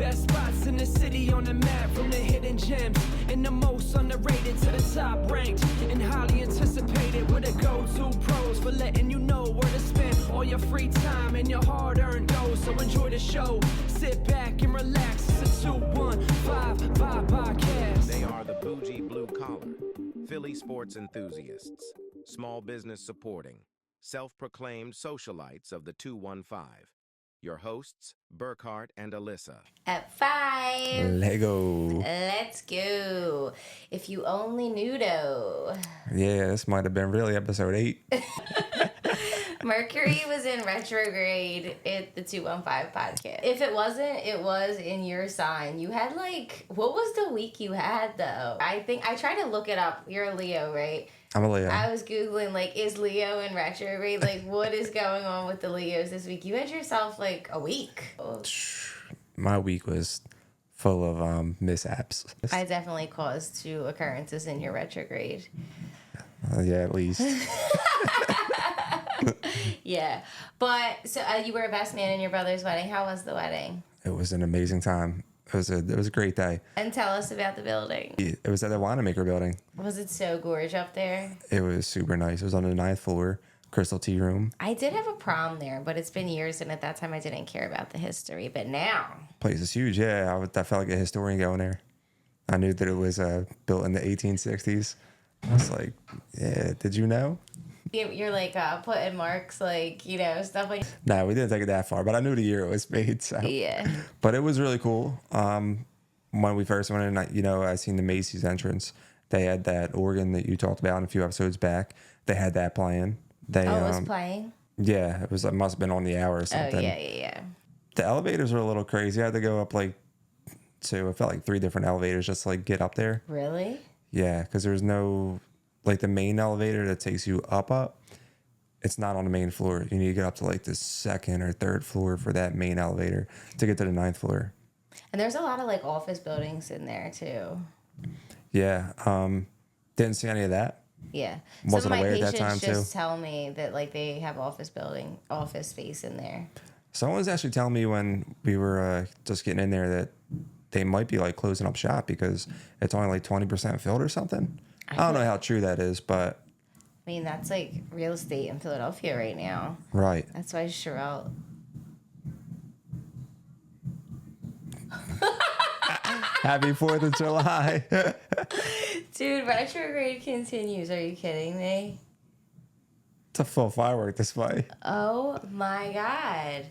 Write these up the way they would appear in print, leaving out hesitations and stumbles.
Best spots in the city on the map, from the hidden gems and the most underrated to the top ranked and highly anticipated. We're the go-to pros for letting you know where to spend all your free time and your hard-earned dough. So enjoy the show, sit back and relax. It's a 215 Vibe Podcast. They are the bougie blue collar, Philly sports enthusiasts, small business supporting, self-proclaimed socialites of the 215. Your hosts, Burkhart and Allyssa. At 5. Lego. Let's go. If you only knew though. Yeah, this might have been really episode 8. Mercury was in retrograde at the 215 podcast. If it wasn't, it was in your sign. You had what was the week you had though? I tried to look it up. You're a Leo, right? I'm a Leo. I was Googling, is Leo in retrograde? What is going on with the Leos this week? You had yourself, a week. My week was full of mishaps. I definitely caused 2 occurrences in your retrograde. Yeah, at least. Yeah. But, so you were a best man in your brother's wedding. How was the wedding? It was an amazing time. It was a great day. And tell us about the building. It was at the Winemaker building. Was it so gorgeous up there? It was super nice. It was on the 9th floor, Crystal Tea Room. I did have a prom there, but it's been years, and at that time I didn't care about the history. But now... Place is huge, yeah. I felt like a historian going there. I knew that it was built in the 1860s. I was like, yeah, did you know? You're putting marks, stuff like... No, we didn't take it that far, but I knew the year it was made. So. Yeah. But it was really cool. When we first went in, I seen the Macy's entrance. They had that organ that you talked about in a few episodes back. They had that playing. It was playing? Yeah, it must have been on the hour or something. Oh, yeah. The elevators were a little crazy. I had to go up I felt like 3 different elevators just to get up there. Really? Yeah, because there's no... the main elevator that takes you up, it's not on the main floor. You need to get up to the 2nd or 3rd floor for that main elevator to get to the 9th floor. And there's a lot of office buildings in there too. Yeah. Didn't see any of that. Yeah. Wasn't Some of my aware at that patients time just too. tell me that they have office space in there. Someone was actually telling me when we were just getting in there that they might be closing up shop because it's only 20% filled or something. I don't know how true that is, but... I mean, that's real estate in Philadelphia right now. Right. That's why Sherelle... Happy 4th of July. Dude, retrograde continues. Are you kidding me? It's a full firework display. Oh, my God.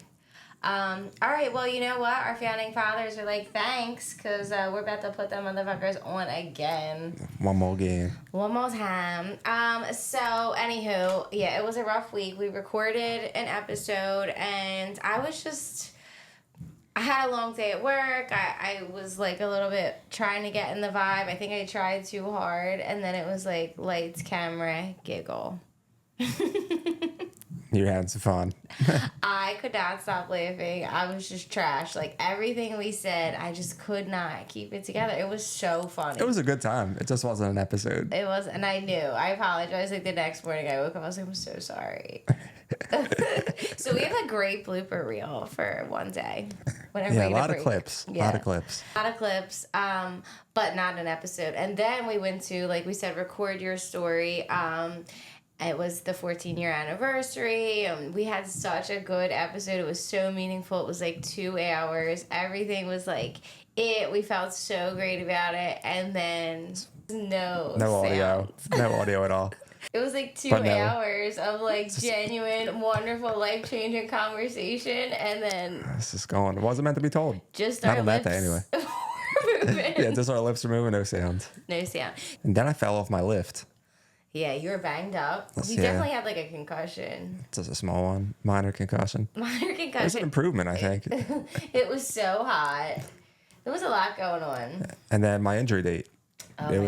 All right, well, you know what? Our founding fathers are thanks, because we're about to put them motherfuckers on again. One more game. One more time. So, anywho, yeah, it was a rough week. We recorded an episode, and I had a long day at work. I was a little bit trying to get in the vibe. I think I tried too hard, and then it was lights, camera, giggle. You're having some fun. I could not stop laughing. I was just trash. Everything we said, I just could not keep it together. It was so funny. It was a good time. It just wasn't an episode. It was, and I knew. I apologized. The next morning I woke up, I was I'm so sorry. So we have a great blooper reel for one day. Yeah, a lot of clips. Yeah. A lot of clips. But not an episode. And then we went to, we said, record your story. It was the 14-year anniversary. We had such a good episode. It was so meaningful. It was 2 hours. Everything was we felt so great about it. And then no audio. No audio at all. It was 2 hours of genuine, wonderful, life-changing conversation. And then... This is going. It wasn't meant to be told. Just not our on lips that day anyway. moving. Yeah, just our lips are moving, no sound. No sound. And then I fell off my lift. Yeah, you were banged up. You definitely had a concussion. Just a small one. Minor concussion. Minor concussion. It was an improvement, I think. It was so hot. There was a lot going on. And then my injury date. Oh, it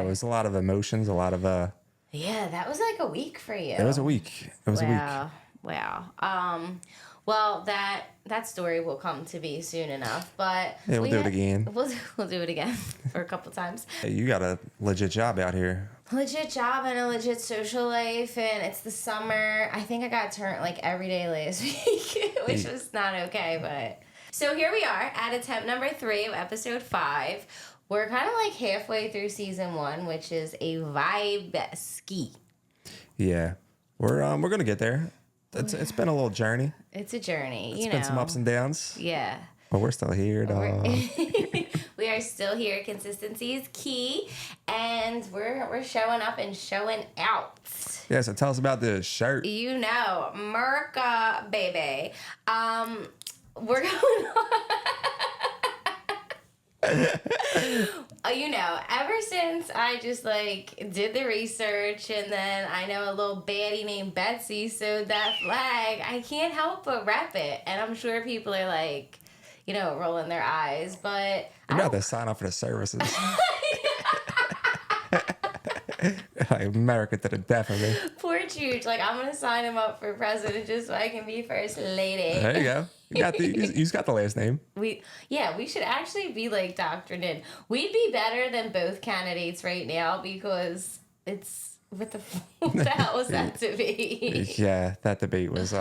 was a lot of emotions, a lot of Yeah, that was a week for you. It was a week. It was a week. Wow. Well, that story will come to be soon enough, but yeah, we'll do it again. We'll do it again for a couple times. Hey, you got a legit job out here. Legit job and a legit social life, and it's the summer. I think I got turned every day last week, which was not okay, but So here we are at attempt number 3 of episode 5. We're kind of like halfway through season 1, which is a vibe ski. Yeah, we're gonna get there. It's been a little journey. It's a journey, It's been some ups and downs. Yeah. But we're still here, dog. We are still here. Consistency is key, and we're showing up and showing out. Yeah, so tell us about the shirt. You know, MERICA, baby. We're going you know, ever since I just like did the research, and then I know a little baddie named Betsy sewed that flag, I can't help but rep it. And I'm sure people are like, you know, rolling their eyes, but You got to sign up for the services. Like America to the death of me. Poor Chooch, like I'm gonna sign him up for president just so I can be first lady. There you go. You got the last name. We should actually be like doctored in. We'd be better than both candidates right now because it's what the hell was that debate? Yeah, that debate was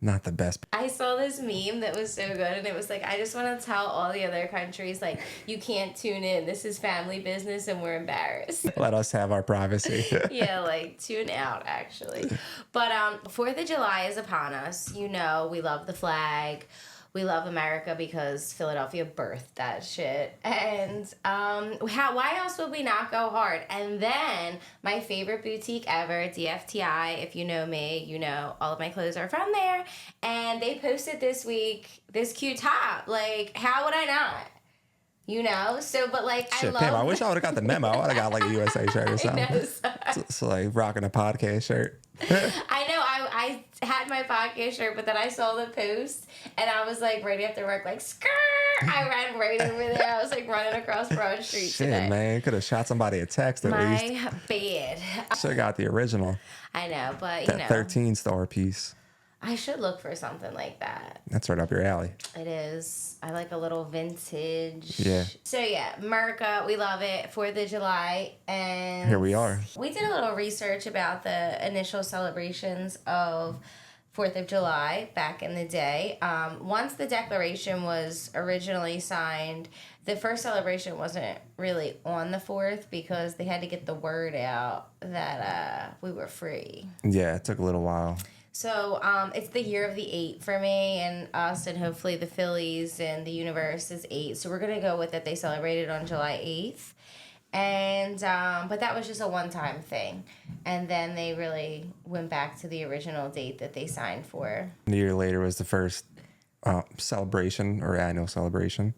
not the best. I saw this meme that was so good, and it was like, I just want to tell all the other countries, like, you can't tune in. This is family business, and we're embarrassed. Let us have our privacy. Yeah, like, tune out, actually. But 4th of July is upon us. You know, we love the flag. We love America because Philadelphia birthed that shit. And why else would we not go hard? And then my favorite boutique ever, DFTI, if you know me, you know all of my clothes are from there. And they posted this week this cute top. Like, how would I not? You know? So, but like, Shit, I love... Pam, I wish I would have got the memo. I would have got like a USA shirt or something. I know, sorry. So like rocking a podcast shirt. I know, I had my podcast shirt, but then I saw the post, and I was like, right after work, like, skirt! I ran right over there. I was like running across Broad Street Shit, today. man. Could have shot somebody a text at least. My bad. Should have got the original. I know, but you That know. 13-star piece. I should look for something like that. That's right up your alley. It is. I like a little vintage. Yeah. So yeah, MERICA, we love it. 4th of July, and Here we are. We did a little research about the initial celebrations of 4th of July back in the day. Once the Declaration was originally signed, the first celebration wasn't really on the 4th because they had to get the word out that we were free. Yeah, it took a little while. So it's the year of the 8 for me and us, and hopefully the Phillies and the universe is 8. So we're going to go with that they celebrated on July 8th. And but that was just a one-time thing. And then they really went back to the original date that they signed for. A year later was the first celebration or annual celebration.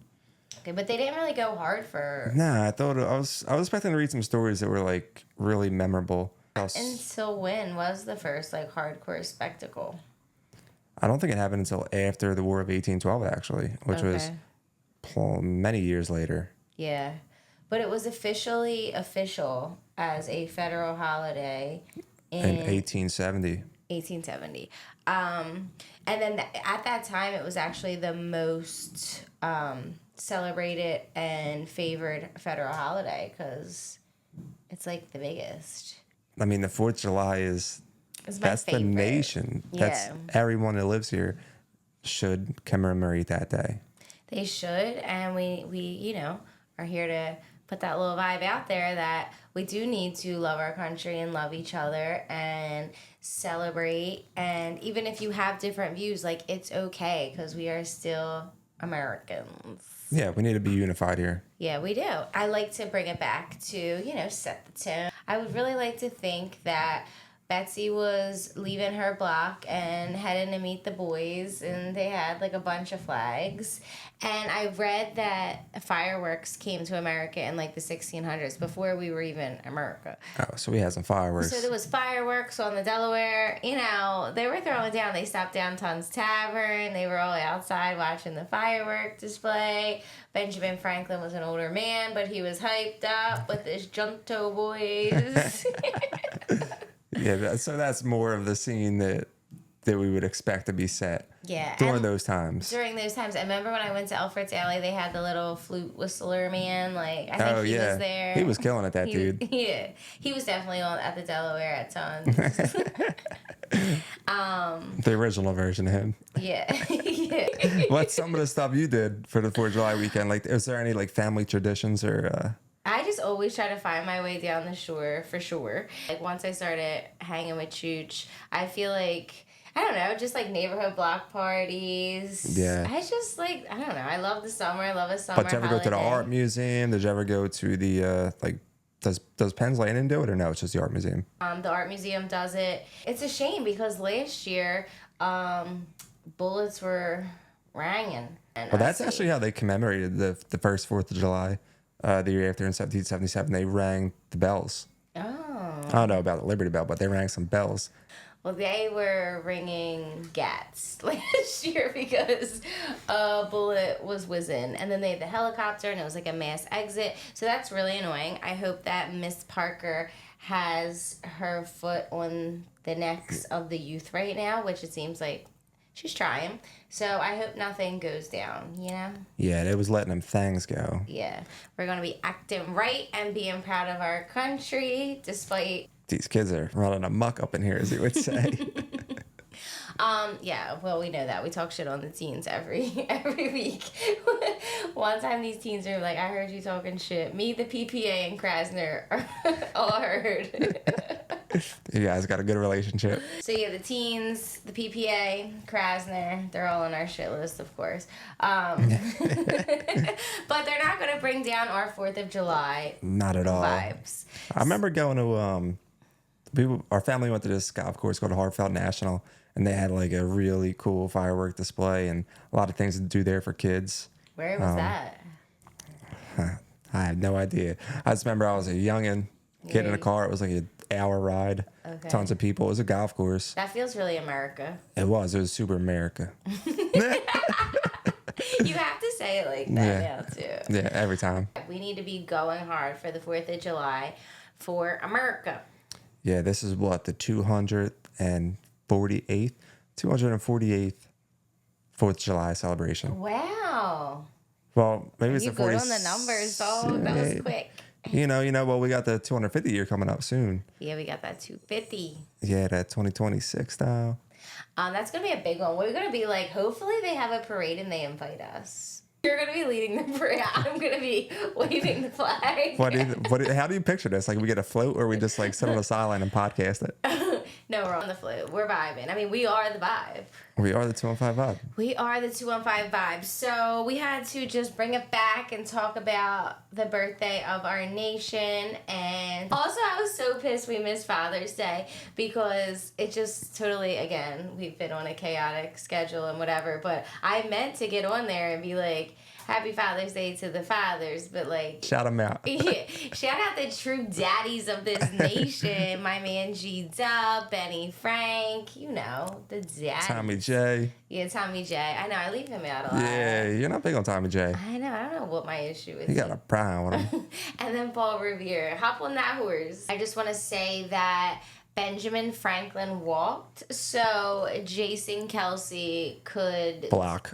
Okay, but they didn't really go hard for... Nah, I was expecting to read some stories that were like really memorable. Until when was the first like hardcore spectacle? I don't think it happened until after the War of 1812, actually, which was many years later. Yeah, but it was officially official as a federal holiday In 1870. 1870. And then at that time, it was actually the most celebrated and favored federal holiday because it's like the biggest. I mean, the 4th of July that's the nation. Yeah. That's everyone that lives here should commemorate that day. They should, and we you know, are here to put that little vibe out there that we do need to love our country and love each other and celebrate. And even if you have different views, like, it's okay because we are still Americans. Yeah, we need to be unified here. Yeah, we do. I like to bring it back to, you know, set the tone. I would really like to think that Betsy was leaving her block and heading to meet the boys, and they had like a bunch of flags. And I read that fireworks came to America in like the 1600s before we were even America. Oh, so we had some fireworks. So there was fireworks on the Delaware. You know, they were throwing down. They stopped downtown's tavern. They were all outside watching the firework display. Benjamin Franklin was an older man, but he was hyped up with his Junto boys. Yeah, so that's more of the scene that we would expect to be set. Yeah. During those times. During those times. I remember when I went to Alfred's Alley, they had the little flute whistler man. Like, I think he was there. He was killing it, that dude. Yeah. He was definitely at the Delaware at times. The original version of him. Yeah. Yeah. What's some of the stuff you did for the 4th of July weekend? Like, is there any like family traditions or? I just always try to find my way down the shore for sure. Like once I started hanging with Chooch, I feel like, I don't know, just like neighborhood block parties. Yeah. I just like, I don't know. I love the summer. I love a summer But did you ever go to the holiday. art museum? Did you ever go to the like? Does Penn's Landing do it or no? It's just the art museum. The art museum does it. It's a shame because last year, bullets were ringing. Well, that's actually how they commemorated the first 4th of July. The year after in 1777, they rang the bells. Oh. I don't know about the Liberty Bell, but they rang some bells. Well, they were ringing gats last year because a bullet was whizzing. And then they had the helicopter, and it was like a mass exit. So that's really annoying. I hope that Miss Parker has her foot on the necks of the youth right now, which it seems like she's trying. So I hope nothing goes down, you know? Yeah, they was letting them things go. Yeah. We're going to be acting right and being proud of our country despite... These kids are running amok up in here, as you would say. Yeah, well, we know that. We talk shit on the teens every week. One time these teens are like, I heard you talking shit. Me, the PPA, and Krasner all heard. You guys got a good relationship. So yeah, the teens, the PPA, Krasner, they're all on our shit list, of course. But they're not going to bring down our 4th of July Not at all. vibes. I remember going to our family went to this golf course called Hartfeld National, and they had like a really cool firework display and a lot of things to do there for kids. Where was that? I have no idea. I just remember I was a youngin', getting in a car. It was like an hour ride. Okay. Tons of people. It was a golf course. That feels really America. It was super America. You have to say it like that now, too. Yeah, every time. We need to be going hard for the 4th of July for America. Yeah, this is what, the 248th 248th 4th of July celebration. Wow. Well, maybe it's You the good 40th. on the numbers, dog. That was quick. You know, well, we got the 250 year coming up soon. Yeah, we got that 250. Yeah, that 2026 though. That's going to be a big one. We're going to be like, hopefully they have a parade and they invite us. You're going to be leading the parade. I'm going to be waving the flag. How do you picture this? Like we get a float or we just like sit on the sideline and podcast it? No, we're on the float. We're vibing. I mean, we are the vibe. We are the 215 vibe. We are the 215 vibe. So we had to just bring it back and talk about the birthday of our nation. And also, I was so pissed we missed Father's Day because it just totally, again, we've been on a chaotic schedule and whatever. But I meant to get on there and be like, Happy Father's Day to the fathers, but like... Shout them out. Yeah, shout out the true daddies of this nation. My man G Dub, Benny Frank, you know, the dad. Tommy J. Yeah, Tommy J. I know, I leave him out a lot. Yeah, you're not big on Tommy J. I know, I don't know what my issue is. You got a prime with him. And then Paul Revere. Hop on that horse. I just want to say that Benjamin Franklin walked, so Jason Kelsey could Block.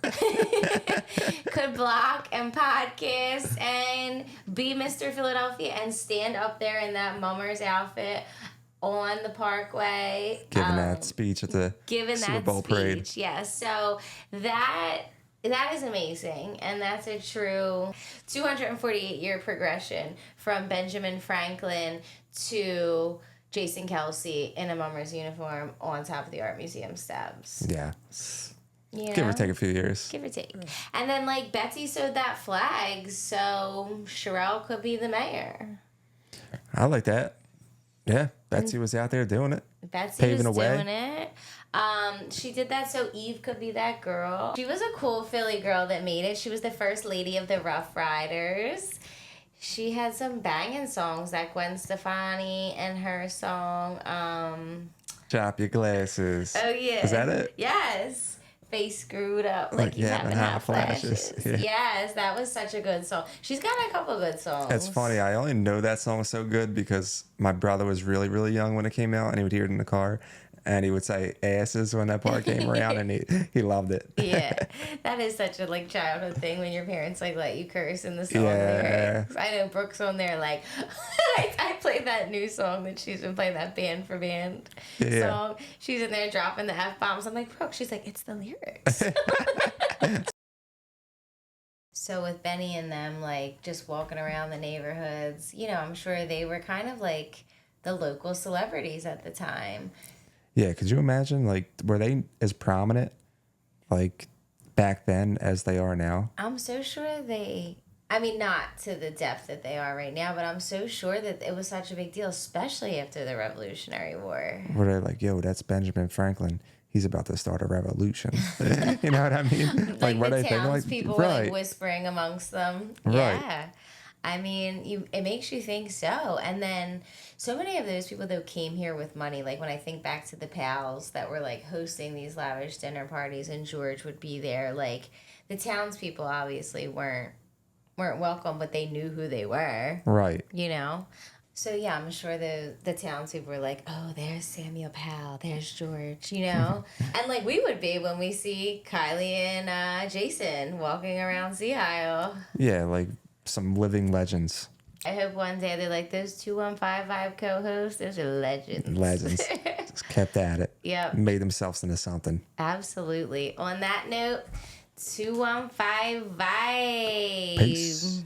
could block and podcast and be Mr. Philadelphia and stand up there in that mummer's outfit on the Parkway. Giving that speech at the Super Bowl parade. Yeah, so that is amazing, and that's a true 248-year progression from Benjamin Franklin to Jason Kelsey in a mummer's uniform on top of the art museum steps. Yeah. You know? Give or take a few years. Give or take. And then, like, Betsy sewed that flag, so Sherelle could be the mayor. I like that. Yeah, Betsy was out there doing it. Betsy paving was the way. doing it. She did that so Eve could be that girl. She was a cool Philly girl that made it. She was the first lady of the Rough Riders. She had some banging songs, like Gwen Stefani and her song, Chop your glasses. Oh, yeah. Is that it? Yes. Face screwed up like you having having hot hot flashes. flashes. Yeah. Yes, that was such a good song. She's got a couple good songs. It's funny. I only know that song so good because my brother was really, really young when it came out, and he would hear it in the car, and he would say asses when that part came around, and he loved it. Yeah, that is such a like childhood thing when your parents like let you curse in the song Yeah. lyrics. I know Brooke's on there like I play that new song that she's been playing, that band for band song. She's in there dropping the F-bombs. I'm like, Brooke, she's like, it's the lyrics. So with Benny and them, like, just walking around the neighborhoods, you know, I'm sure they were kind of like the local celebrities at the time. Yeah, could you imagine, like, were they as prominent, like, back then as they are now? I'm so sure I mean, not to the depth that they are right now, but I'm so sure that it was such a big deal, especially after the Revolutionary War. Were they like, yo, that's Benjamin Franklin. He's about to start a revolution. You know what I mean? Like what the they think? townspeople were like whispering amongst them. Right. Yeah. I mean, it makes you think so. And then so many of those people, though, came here with money. Like when I think back to the pals that were like hosting these lavish dinner parties and George would be there, like the townspeople obviously weren't welcome, but they knew who they were. Right. You know? So, yeah, I'm sure the townspeople were like, oh, there's Samuel Powell, there's George, you know? And, like, we would be when we see Kylie and Jason walking around Sea Isle. Yeah, like some living legends. I hope one day they're like, those 215 Vibe co-hosts, those are legends. Legends. Just kept at it. Yep. Made themselves into something. Absolutely. On that note, 215 Vibe. Peace.